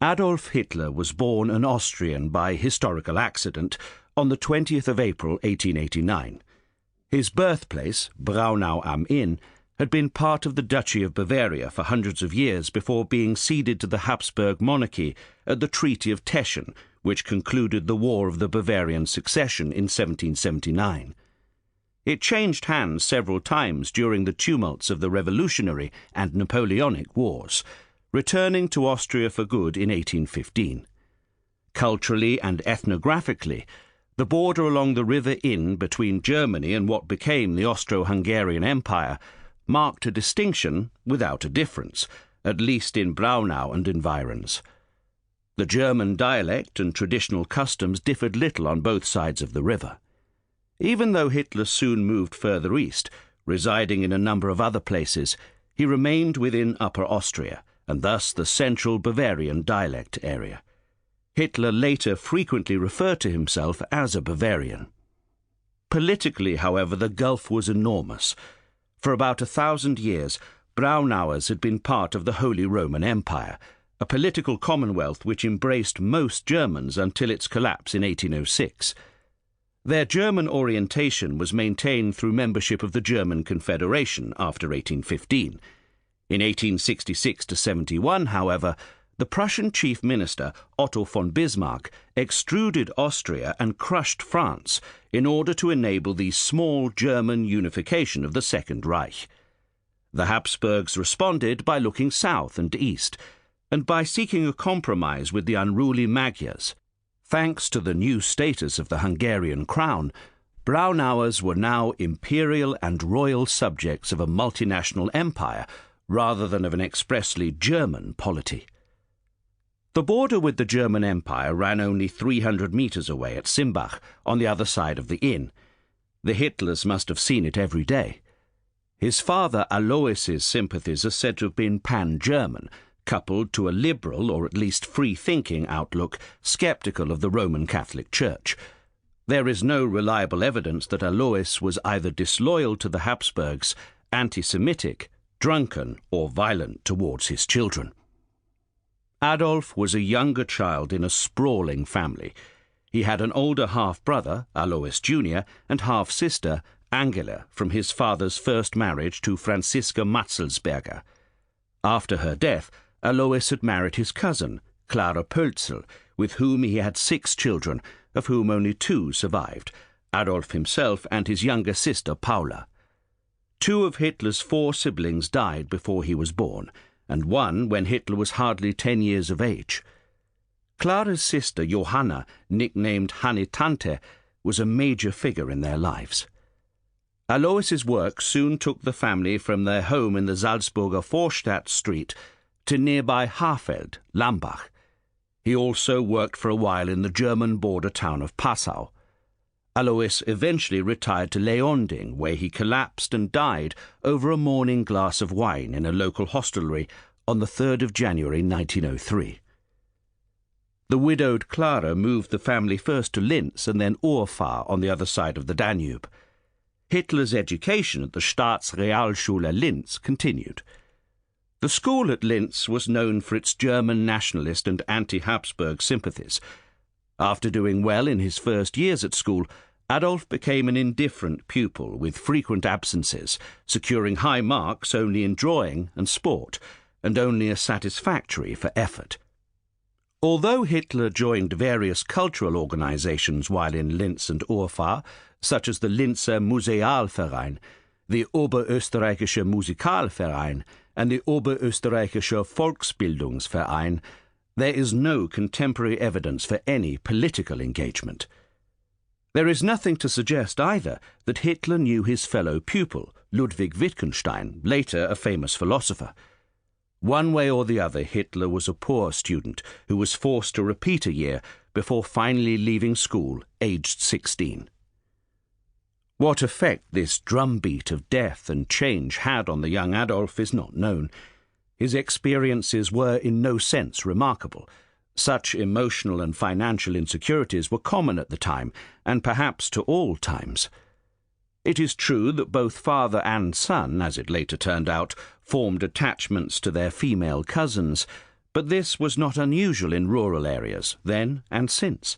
Adolf Hitler was born an Austrian by historical accident on the 20th of April 1889. His birthplace, Braunau am Inn, had been part of the Duchy of Bavaria for hundreds of years before being ceded to the Habsburg monarchy at the Treaty of Teschen, which concluded the War of the Bavarian Succession in 1779. It changed hands several times during the tumults of the Revolutionary and Napoleonic Wars, returning to Austria for good in 1815. Culturally and ethnographically, the border along the River Inn between Germany and what became the Austro-Hungarian Empire marked a distinction without a difference, at least in Braunau and environs. The German dialect and traditional customs differed little on both sides of the river. Even though Hitler soon moved further east, residing in a number of other places, he remained within Upper Austria, and thus the central Bavarian dialect area. Hitler later frequently referred to himself as a Bavarian. Politically, however, the gulf was enormous. For about 1,000 years, Braunauers had been part of the Holy Roman Empire, a political commonwealth which embraced most Germans until its collapse in 1806. Their German orientation was maintained through membership of the German Confederation after 1815. In 1866–71, however, the Prussian chief minister, Otto von Bismarck, extruded Austria and crushed France in order to enable the small German unification of the Second Reich. The Habsburgs responded by looking south and east, and by seeking a compromise with the unruly Magyars. Thanks to the new status of the Hungarian crown, Braunauers were now imperial and royal subjects of a multinational empire rather than of an expressly German polity. The border with the German Empire ran only 300 meters away at Simbach, on the other side of the Inn. The Hitlers must have seen it every day. His father Alois's sympathies are said to have been pan-German, coupled to a liberal, or at least free-thinking outlook, sceptical of the Roman Catholic Church. There is no reliable evidence that Alois was either disloyal to the Habsburgs, anti-Semitic, drunken, or violent towards his children. Adolf was a younger child in a sprawling family. He had an older half-brother, Alois Jr., and half-sister, Angela, from his father's first marriage to Franziska Matzelsberger. After her death, Alois had married his cousin, Clara Pölzl, with whom he had 6 children, of whom only 2 survived, Adolf himself and his younger sister Paula. 2 of Hitler's 4 siblings died before he was born, and 1 when Hitler was hardly 10 years of age. Clara's sister Johanna, nicknamed Hanne Tante, was a major figure in their lives. Alois's work soon took the family from their home in the Salzburger Vorstadt Street to nearby Haarfeld, Lambach. He also worked for a while in the German border town of Passau. Alois eventually retired to Leonding, where he collapsed and died over a morning glass of wine in a local hostelry on the 3rd of January 1903. The widowed Clara moved the family first to Linz and then Urfahr on the other side of the Danube. Hitler's education at the Staatsrealschule Linz continued. The school at Linz was known for its German nationalist and anti-Habsburg sympathies. After doing well in his first years at school, Adolf became an indifferent pupil with frequent absences, securing high marks only in drawing and sport, and only as satisfactory for effort. Although Hitler joined various cultural organizations while in Linz and Urfahr, such as the Linzer Musealverein, the Oberösterreichische Musikalverein, and the Oberösterreichischer Volksbildungsverein, there is no contemporary evidence for any political engagement. There is nothing to suggest either that Hitler knew his fellow pupil, Ludwig Wittgenstein, later a famous philosopher. One way or the other, Hitler was a poor student who was forced to repeat a year before finally leaving school, aged 16. What effect this drumbeat of death and change had on the young Adolf is not known. His experiences were in no sense remarkable. Such emotional and financial insecurities were common at the time, and perhaps to all times. It is true that both father and son, as it later turned out, formed attachments to their female cousins, But this was not unusual in rural areas, then and since.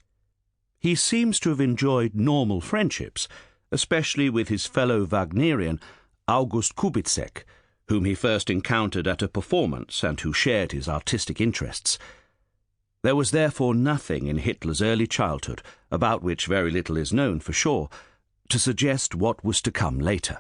He seems to have enjoyed normal friendships, especially with his fellow Wagnerian, August Kubizek, whom he first encountered at a performance and who shared his artistic interests. There was therefore nothing in Hitler's early childhood, about which very little is known for sure, to suggest what was to come later.